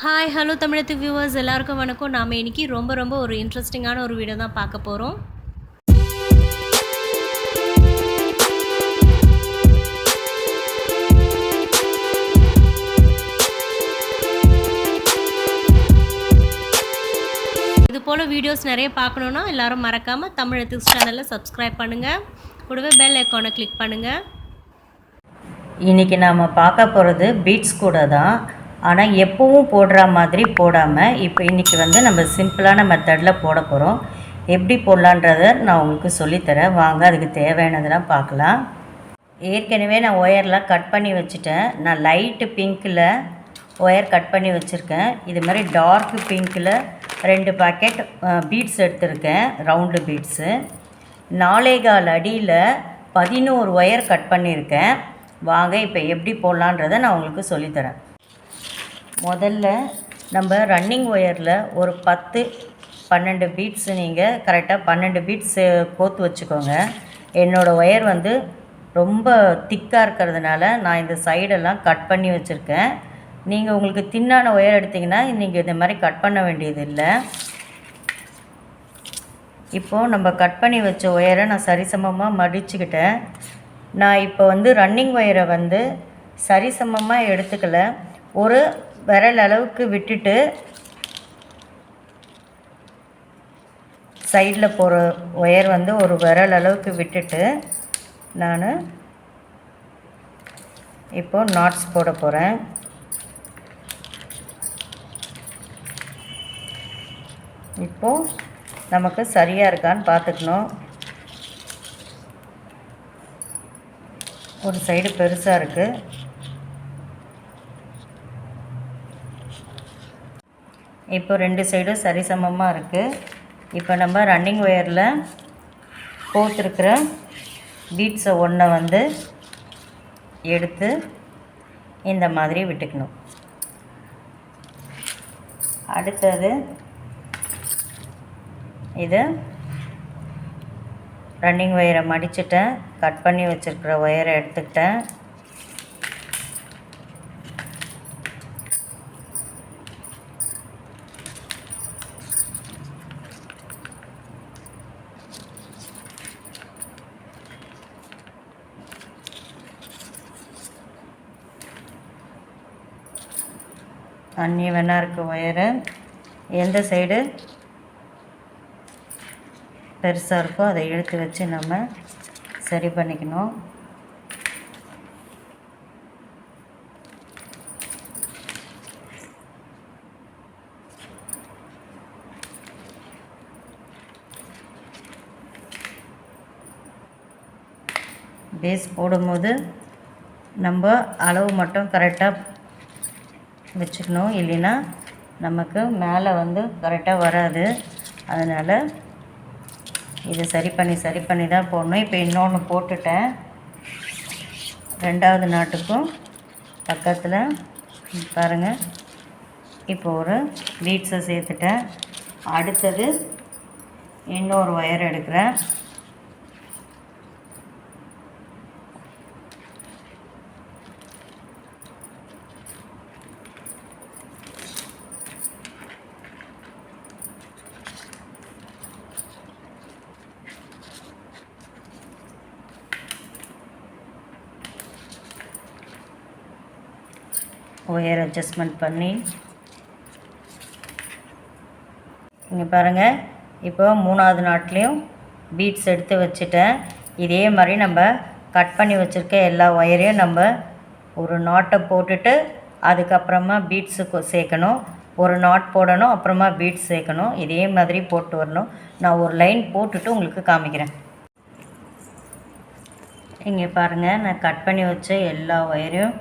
Hi hello தமிழத்து viewers எல்லாருக்கும் வணக்கம். நாம் இன்றைக்கி ரொம்ப ஒரு இன்ட்ரெஸ்டிங்கான ஒரு வீடியோ தான் பார்க்க போகிறோம். இது போல் வீடியோஸ் நிறைய பார்க்கணுன்னா எல்லோரும் மறக்காமல் தமிழத்து சேனலை சப்ஸ்கிரைப் பண்ணுங்கள், கூடவே பெல் ஐக்கானை கிளிக் பண்ணுங்கள். இன்றைக்கி நாம் பார்க்க போகிறது பீட்ஸ் கூட தான். ஆனால் எப்பவும் போடுற மாதிரி போடாமல் இப்போ இன்றைக்கி நம்ம சிம்பிளான மெத்தடில் போட போகிறோம். எப்படி போடலான்றதை நான் உங்களுக்கு சொல்லித்தரேன். வாங்க அதுக்கு தேவையானதெல்லாம் பார்க்கலாம். ஏற்கனவே நான் ஒயர்லாம் கட் பண்ணி வச்சுட்டேன். நான் லைட்டு பிங்க்கில் ஒயர் கட் பண்ணி வச்சுருக்கேன். இது மாதிரி டார்க் பிங்க்கில் 2 பாக்கெட் பீட்ஸ் எடுத்திருக்கேன், ரவுண்டு பீட்ஸு. 4.25 அடியில் 11 ஒயர் கட் பண்ணியிருக்கேன். வாங்க இப்போ எப்படி போடலான்றதை நான் உங்களுக்கு சொல்லித்தரேன். முதல்ல நம்ம ரன்னிங் ஒயரில் ஒரு 10-12 பீட்ஸ் நீங்கள் கரெக்டாக 12 பீட்ஸ் கோர்த்து வச்சுக்கோங்க. என்னோடய ஒயர் ரொம்ப திக்காக இருக்கிறதுனால நான் இந்த சைடெல்லாம் கட் பண்ணி வச்சுருக்கேன். நீங்கள் உங்களுக்கு தின்னான ஒயர் எடுத்திங்கன்னா நீங்கள் இந்த மாதிரி கட் பண்ண வேண்டியது இல்லை. இப்போது நம்ம கட் பண்ணி வச்ச ஒயரை நான் சரிசமமாக மடிச்சுக்கிட்டேன். நான் இப்போ ரன்னிங் ஒயரை சரிசமமாக எடுத்துக்கல, ஒரு விரல் அளவுக்கு விட்டுட்டு சைடில் போகிற ஒயர் ஒரு விரல் அளவுக்கு விட்டுட்டு நான் இப்போது நாட்ஸ் போட போகிறேன். இப்போது நமக்கு சரியாக இருக்கான்னு பார்த்துக்கணும். ஒரு சைடு பெருசாக இருக்குது. இப்போ 2 சைடும் சரிசமமாக இருக்குது. இப்போ நம்ம ரன்னிங் ஒயரில் கோர்த்துருக்கிற பீட்ஸை ஒன்றை எடுத்து இந்த மாதிரி விட்டுக்கணும். அடுத்தது இது ரன்னிங் ஒயரை மடிச்சிட்டேன், கட் பண்ணி வச்சுருக்கிற ஒயரை எடுத்துக்கிட்டேன். அன்னியவனாக இருக்க ஒயரை எந்த சைடு பெருசாக இருக்கோ அதை எடுத்து வச்சு நம்ம சரி பண்ணிக்கணும். பேஸ் போடும்போது நம்ம அளவு மட்டும் கரெக்டாக வச்சுக்கணும், இல்லைன்னா நமக்கு மேலே கரெக்டாக வராது. அதனால் இதை சரி பண்ணி தான் போடணும். இப்போ இன்னொன்று போட்டுட்டேன். 2வது நாட்டுக்கும் பக்கத்தில் பாருங்கள். இப்போ ஒரு பீட்ஸை சேர்த்துட்டேன். அடுத்தது இன்னொரு ஒயர் எடுக்கிறேன். ஒயர் அட்ஜஸ்ட்மெண்ட் பண்ணி இங்கே பாருங்கள். இப்போ 3வது நாட்லேயும் பீட்ஸ் எடுத்து வச்சுட்டேன். இதே மாதிரி நம்ம கட் பண்ணி வச்சுருக்க எல்லா ஒயரையும் நம்ம ஒரு நாட்டை போட்டுட்டு அதுக்கப்புறமா பீட்ஸுக்கு சேர்க்கணும். ஒரு நாட் போடணும், அப்புறமா பீட்ஸ் சேர்க்கணும். இதே மாதிரி போட்டு வரணும். நான் ஒரு லைன் போட்டுட்டு உங்களுக்கு காமிக்கிறேன். இங்கே பாருங்கள், நான் கட் பண்ணி வச்ச எல்லா ஒயரையும்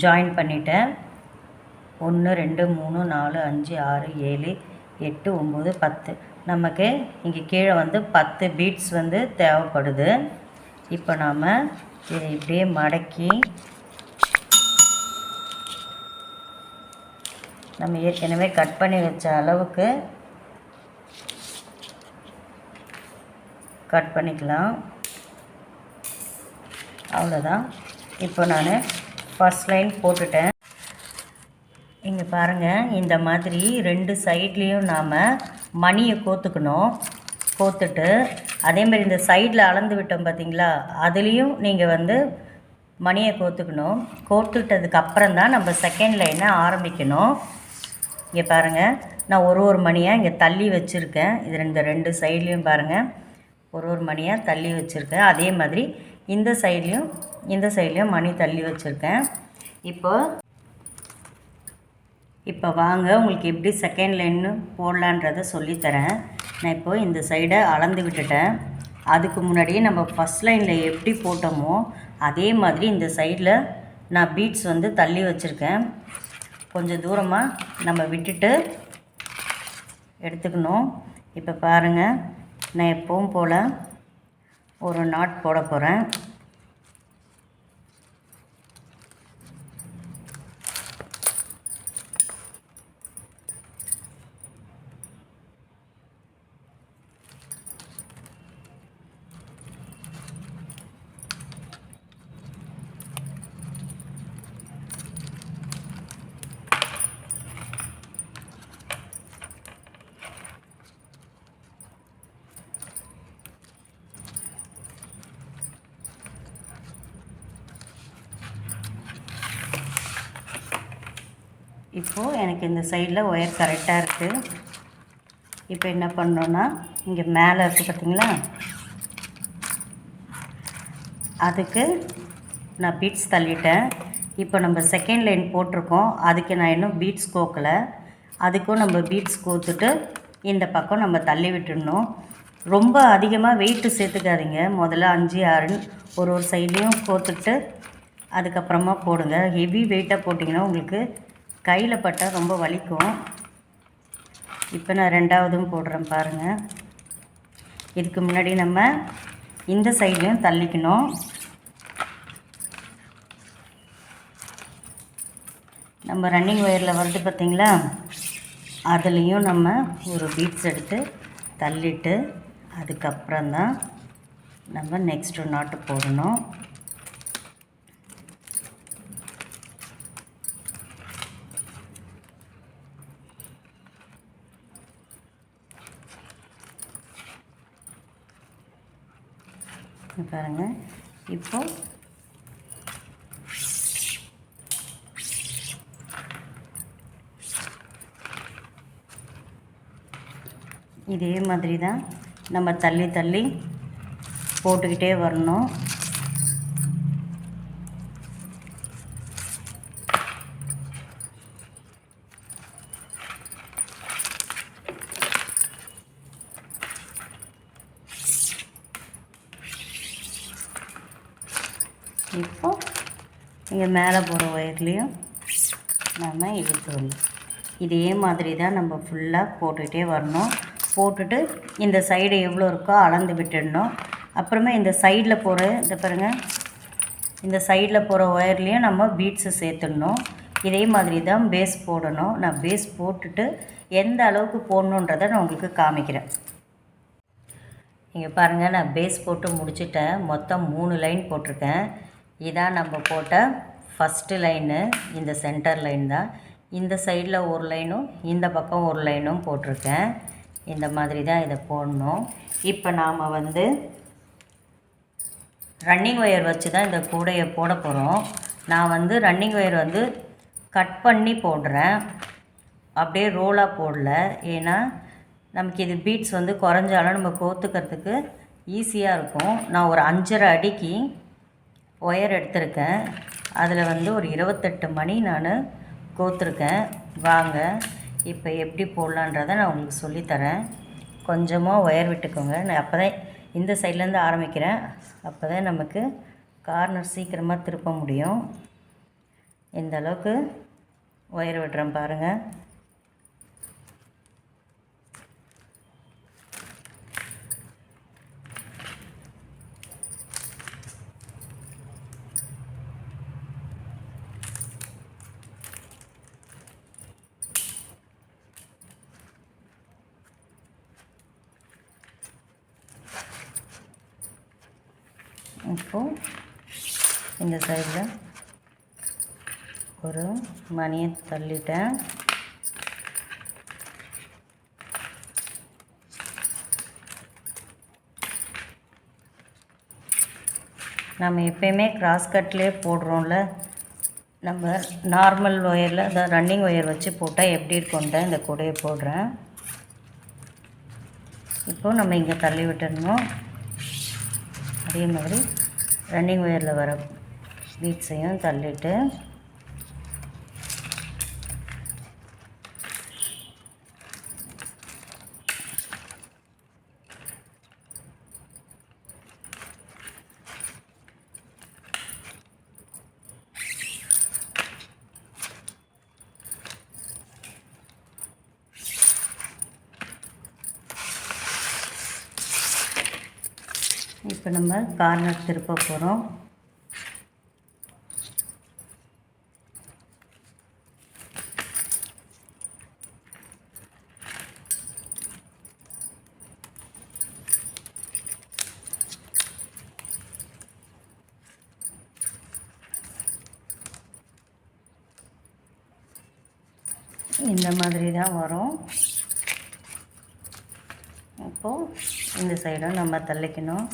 ஜாயின் பண்ணிட்டேன். 1 2 3 4 5 6 7 8 9 10. நமக்கு இங்கே கீழே 10 பீட்ஸ் தேவைப்படுது. இப்போ நாம் இதை இப்படியே மடக்கி நம்ம ஏற்கனவே கட் பண்ணி வச்ச அளவுக்கு கட் பண்ணிக்கலாம். அவ்வளோதான். இப்போ நான் ஃபர்ஸ்ட் லைன் போட்டுட்டேன். இங்கே பாருங்கள், இந்த மாதிரி 2 சைட்லேயும் நாம் மணியை கோத்துக்கணும். கோத்துட்டு அதேமாதிரி இந்த சைடில் அளந்து விட்டோம் பார்த்தீங்களா, அதுலேயும் நீங்கள் வந்து மணியை கோத்துக்கணும். கோத்துட்டதுக்கப்புறம் தான் நம்ம செகண்ட் லைனை ஆரம்பிக்கணும். இங்கே பாருங்கள், நான் ஒரு மணியாக இங்கே தள்ளி வச்சுருக்கேன். இது இந்த 2 சைட்லேயும் பாருங்கள், ஒரு மணியாக தள்ளி வச்சுருக்கேன். அதே மாதிரி இந்த சைட்லேயும் மணி தள்ளி வச்சுருக்கேன். இப்போ வாங்க உங்களுக்கு எப்படி செகண்ட் லைன்னு போடலான்றதை சொல்லித்தரேன். நான் இப்போது இந்த சைடை அளந்து விட்டுட்டேன். அதுக்கு முன்னாடியே நம்ம ஃபஸ்ட் லைனில் எப்படி போட்டோமோ அதே மாதிரி இந்த சைடில் நான் பீட்ஸ் வந்து தள்ளி வச்சுருக்கேன். கொஞ்சம் தூரமாக நம்ம விட்டுட்டு எடுத்துக்கணும். இப்போ பாருங்கள், நான் எப்பவும் போல் ஒரு நாட் போட போகிறேன். இப்போது எனக்கு இந்த சைடில் ஒயர் கரெக்டாக இருக்குது. இப்போ என்ன பண்ணோன்னா, இங்கே மேலே இருக்குது பார்த்திங்களா, அதுக்கு நான் பீட்ஸ் தள்ளிட்டேன். இப்போ நம்ம செகண்ட் லைன் போட்டிருக்கோம், அதுக்கு நான் இன்னும் பீட்ஸ் கோக்கலை. அதுக்கும் நம்ம பீட்ஸ் கோத்துட்டு இந்த பக்கம் நம்ம தள்ளி விட்டுடணும். ரொம்ப அதிகமாக வெயிட்டு சேர்த்துக்காதீங்க. முதல்ல 5 6 ஒரு சைட்லேயும் கோத்துட்டு அதுக்கப்புறமா போடுங்க. ஹெவி வெயிட்டாக போட்டிங்கன்னா உங்களுக்கு கையில் பட்டால் ரொம்ப வலிக்கும். இப்போ நான் 2வதும் போடுறேன் பாருங்கள். இதுக்கு முன்னாடி நம்ம இந்த சைட்லேயும் தள்ளிக்கணும். நம்ம ரன்னிங் ஒயரில் வருது பார்த்திங்களா, அதுலேயும் நம்ம ஒரு பீட்ஸ் எடுத்து தள்ளிட்டு அதுக்கப்புறம்தான் நம்ம நெக்ஸ்ட்டு நாட்டு போடணும். பாருங்கள், இப்போது இதே மாதிரி தான் நம்ம தள்ளி தள்ளி போட்டுக்கிட்டே வரணும். இப்போ இங்கே மேலே போகிற ஒயர்லேயும் நம்ம இழுத்துடணும். இதே மாதிரி தான் நம்ம ஃபுல்லாக போட்டுகிட்டே வரணும். போட்டுட்டு இந்த சைடு எவ்வளோ இருக்கோ அளந்து விட்டுடணும். அப்புறமா இந்த சைடில் போகிற இந்த பாருங்கள், இந்த சைடில் போகிற ஒயர்லேயும் நம்ம பீட்ஸு சேர்த்துடணும். இதே மாதிரி தான் பேஸ் போடணும். நான் பேஸ் போட்டுட்டு எந்த அளவுக்கு போடணுன்றதை நான் உங்களுக்கு காமிக்கிறேன். இங்கே பாருங்கள், நான் பேஸ் போட்டு முடிச்சிட்டேன். மொத்தம் 3 லைன் போட்டிருக்கேன். இதான் நம்ம போட்ட ஃபஸ்ட்டு லைனு. இந்த சென்டர் லைன் தான். இந்த சைடில் ஒரு லைனும் இந்த பக்கம் ஒரு லைனும் போட்டிருக்கேன். இந்த மாதிரி தான் இதை போடணும். இப்போ நாம் வந்து ரன்னிங் ஒயர் வச்சு தான் இந்த கூடையை போட போகிறோம். நான் வந்து ரன்னிங் ஒயர் வந்து கட் பண்ணி போடுறேன், அப்படியே ரோலாக போடல. ஏன்னா நமக்கு இது பீட்ஸ் வந்து குறைஞ்சாலும் நம்ம கோத்துக்கிறதுக்கு ஈஸியாக இருக்கும். நான் ஒரு 5.5 அடிக்கு ஒயர் எடுத்திருக்கேன். அதில் வந்து ஒரு 28 மணி நான் கோத்துருக்கேன். வாங்க இப்போ எப்படி போடலான்றதை நான் உங்களுக்கு சொல்லித்தரேன். கொஞ்சமாக ஒயர் விட்டுக்கோங்க. நான் அப்போ தான் இந்த சைட்லேருந்து ஆரம்பிக்கிறேன். அப்போ தான் நமக்கு கார்னர் சீக்கிரமாக திருப்ப முடியும். இந்த அளவுக்கு ஒயர் விடுறேன் பாருங்கள். இப்போது இந்த சைடில் ஒரு மணியை தள்ளிட்டேன். நம்ம எப்பயுமே கிராஸ் கட்லேயே போடுறோம்ல, நம்ம நார்மல் ஒயரில் அதான் ரன்னிங் ஒயர் வச்சு போட்டால் எப்படி இருக்கும்ன்ற இந்த கூடையை போடுறேன். இப்போது நம்ம இங்கே தள்ளி விட்டுடணும். அதே மாதிரி ரன்னிங் ஒயரில் வர பீட்ஸையும் தள்ளிட்டு இப்போ நம்ம கார்னர் திருப்ப போகிறோம். இந்த மாதிரி தான் வரும். அப்போது இந்த சைடும் நம்ம தள்ளிக்கணும்.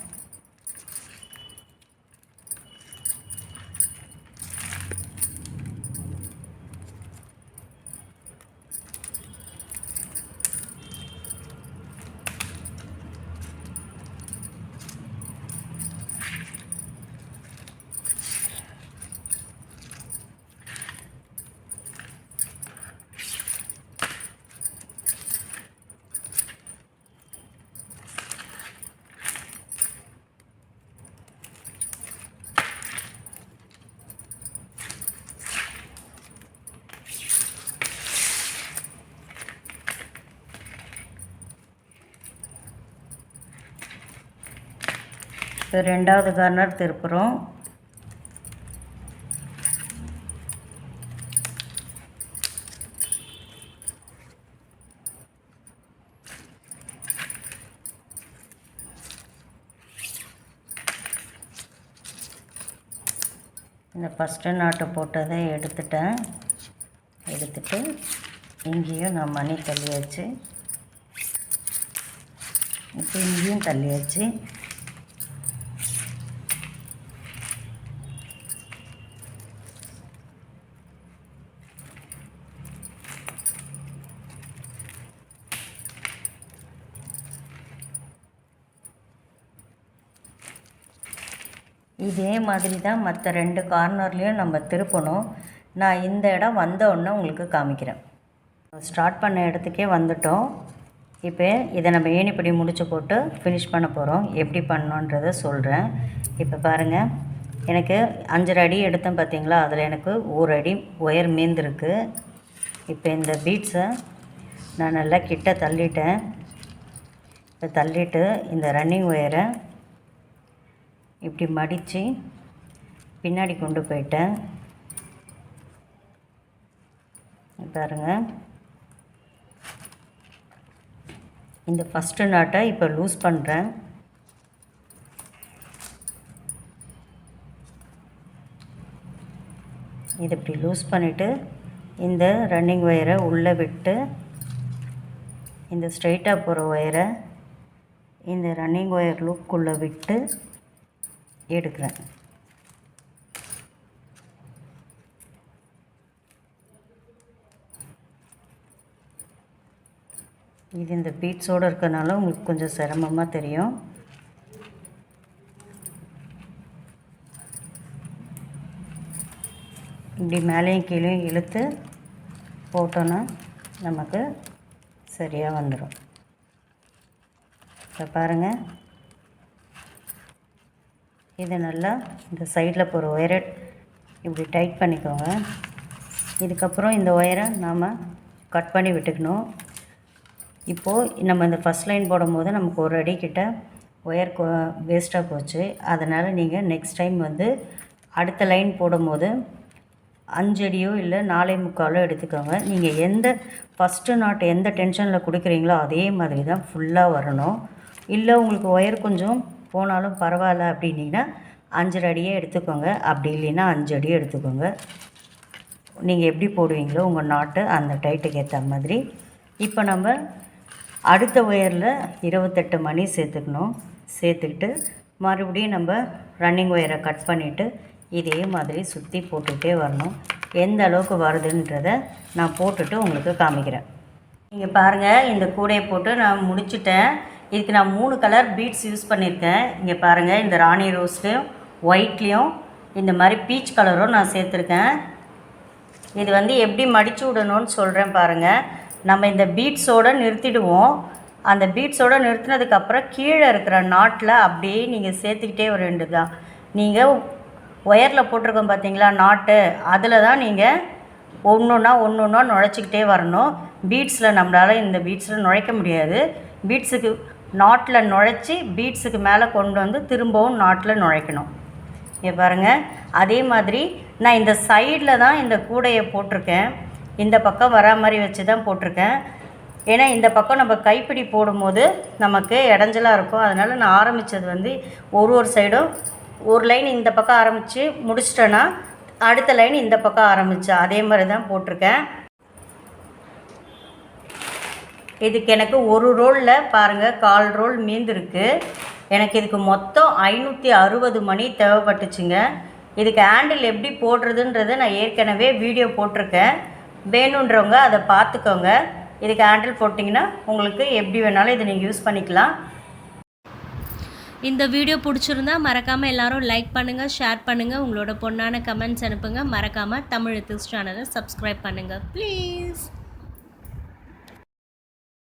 இப்போ ரெண்டாவது கார்னர் திருப்புறோம். இந்த ஃபஸ்ட்டு நாட்டு போட்டதை எடுத்துட்டு இங்கேயும் நான் மணி தள்ளியாச்சு. இப்போ இங்கேயும் தள்ளியாச்சு. இதே மாதிரி தான் மற்ற 2 கார்னர்லேயும் நம்ம திருப்பணும். நான் இந்த இடம் வந்த உடனே உங்களுக்கு காமிக்கிறேன். ஸ்டார்ட் பண்ண இடத்துக்கே வந்துட்டோம். இப்போ இதை நம்ம ஏணிப்படி முடிச்சு போட்டு ஃபினிஷ் பண்ண போகிறோம். எப்படி பண்ணணுன்றதை சொல்கிறேன். இப்போ பாருங்கள், எனக்கு 5.5 அடி எடுத்தேன் பார்த்தீங்களா, அதில் எனக்கு 1 அடி ஒயர் மீந்திருக்கு. இப்போ இந்த பீட்ஸை நான் நல்லா கிட்ட தள்ளிட்டேன். இப்போ தள்ளிட்டு இந்த ரன்னிங் ஒயரை இப்படி மடித்து பின்னாடி கொண்டு போயிட்டேன். பாருங்கள், இந்த ஃபஸ்ட்டு நாட்டை இப்போ லூஸ் பண்ணுறேன். இது இப்படி லூஸ் பண்ணிவிட்டு இந்த ரன்னிங் ஒயரை உள்ளே விட்டு இந்த ஸ்ட்ரைட்டாக போகிற ஒயரை இந்த ரன்னிங் ஒயர் லூப்புக்குள்ளே விட்டு எடுக்கிறேன். இது இந்த பீட்ஸோடு இருக்கனால உங்களுக்கு கொஞ்சம் சிரமமாக தெரியும். இப்படி மேலேயும் கீழேயும் இழுத்து போட்டோன்னா நமக்கு சரியாக வந்துடும். இப்போ பாருங்கள், இதை நல்லா இந்த சைடில் போகிற ஒயரை இப்படி டைட் பண்ணிக்கோங்க. இதுக்கப்புறம் இந்த ஒயரை நாம் கட் பண்ணி விட்டுக்கணும். இப்போது நம்ம இந்த ஃபஸ்ட் லைன் போடும்போது நமக்கு 1 அடி கிட்ட ஒயர் வேஸ்ட்டாக போச்சு. அதனால் நீங்கள் நெக்ஸ்ட் டைம் வந்து அடுத்த லைன் போடும்போது 5 அடியோ இல்லை 4.25 எடுத்துக்கோங்க. நீங்கள் எந்த ஃபஸ்ட்டு நாட் எந்த டென்ஷனில் கொடுக்குறீங்களோ அதே மாதிரி தான் ஃபுல்லாக வரணும். இல்லை உங்களுக்கு ஒயர் கொஞ்சம் போனாலும் பரவாயில்ல அப்படின்னிங்கன்னா 5 அடியே எடுத்துக்கோங்க. அப்படி இல்லைன்னா 5 அடியே எடுத்துக்கோங்க. நீங்கள் எப்படி போடுவீங்களோ உங்கள் நாட்டு அந்த டைட்டுக்கு ஏற்ற மாதிரி. இப்போ நம்ம அடுத்த ஒயரில் 28 மணி சேர்த்துக்கணும். சேர்த்துக்கிட்டு மறுபடியும் நம்ம ரன்னிங் ஒயரை கட் பண்ணிவிட்டு இதே மாதிரி சுற்றி போட்டுகிட்டே வரணும். எந்த அளவுக்கு வருதுன்றதை நான் போட்டுட்டு உங்களுக்கு காமிக்கிறேன். நீங்கள் பாருங்கள், இந்த கூடையை போட்டு நான் முடிச்சுட்டேன். இதுக்கு நான் 3 கலர் பீட்ஸ் யூஸ் பண்ணியிருக்கேன். இங்கே பாருங்கள், இந்த ராணி ரோஸ்லையும் ஒயிட்லேயும் இந்த மாதிரி பீச் கலரும் நான் சேர்த்துருக்கேன். இது வந்து எப்படி மடித்து விடணும்னு சொல்கிறேன் பாருங்கள். நம்ம இந்த பீட்ஸோடு நிறுத்திடுவோம். அந்த பீட்ஸோடு நிறுத்தினதுக்கப்புறம் கீழே இருக்கிற நாட்டில் அப்படியே நீங்கள் சேர்த்துக்கிட்டே வர வேண்டியது தான். நீங்கள் ஒயரில் போட்டிருக்கோம் பார்த்தீங்களா நாட்டு, அதில் தான் நீங்கள் ஒன்று ஒன்றா நுழைச்சிக்கிட்டே வரணும். பீட்ஸில் நம்மளால் இந்த பீட்ஸில் நுழைக்க முடியாது. பீட்ஸுக்கு நாட்டில் நுழைச்சி பீட்ஸுக்கு மேலே கொண்டு வந்து திரும்பவும் நாட்டில் நுழைக்கணும். இங்கே பாருங்கள், அதே மாதிரி நான் இந்த சைடில் தான் இந்த கூடையை போட்டிருக்கேன். இந்த பக்கம் வரா மாதிரி வச்சு தான் போட்டிருக்கேன். ஏன்னா இந்த பக்கம் நம்ம கைப்பிடி போடும்போது நமக்கு இடைஞ்சலாக இருக்கும். அதனால் நான் ஆரம்பித்தது வந்து ஒரு சைடும் ஒரு லைன் இந்த பக்கம் ஆரம்பித்து முடிச்சிட்டேன்னா அடுத்த லைன் இந்த பக்கம் ஆரம்பித்தேன். அதே மாதிரி தான் போட்டிருக்கேன். இதுக்கு எனக்கு ஒரு ரோலில் பாருங்கள் 1/4 ரோல் மீந்திருக்கு. எனக்கு இதுக்கு மொத்தம் 560 மணி தேவைப்பட்டுச்சுங்க. இதுக்கு ஹேண்டில் எப்படி போடுறதுன்றதை நான் ஏற்கனவே வீடியோ போட்டிருக்கேன். வேணுன்றவங்க அதை பார்த்துக்கோங்க. இதுக்கு ஹேண்டில் போட்டிங்கன்னா உங்களுக்கு எப்படி வேணாலும் இதை நீங்கள் யூஸ் பண்ணிக்கலாம். இந்த வீடியோ பிடிச்சிருந்தா மறக்காமல் எல்லாரும் லைக் பண்ணுங்கள், ஷேர் பண்ணுங்கள், உங்களோட பொண்ணான கமெண்ட்ஸ் அனுப்புங்க. மறக்காமல் தமிழ் திஸ் சேனலை சப்ஸ்கிரைப் பண்ணுங்கள் ப்ளீஸ்.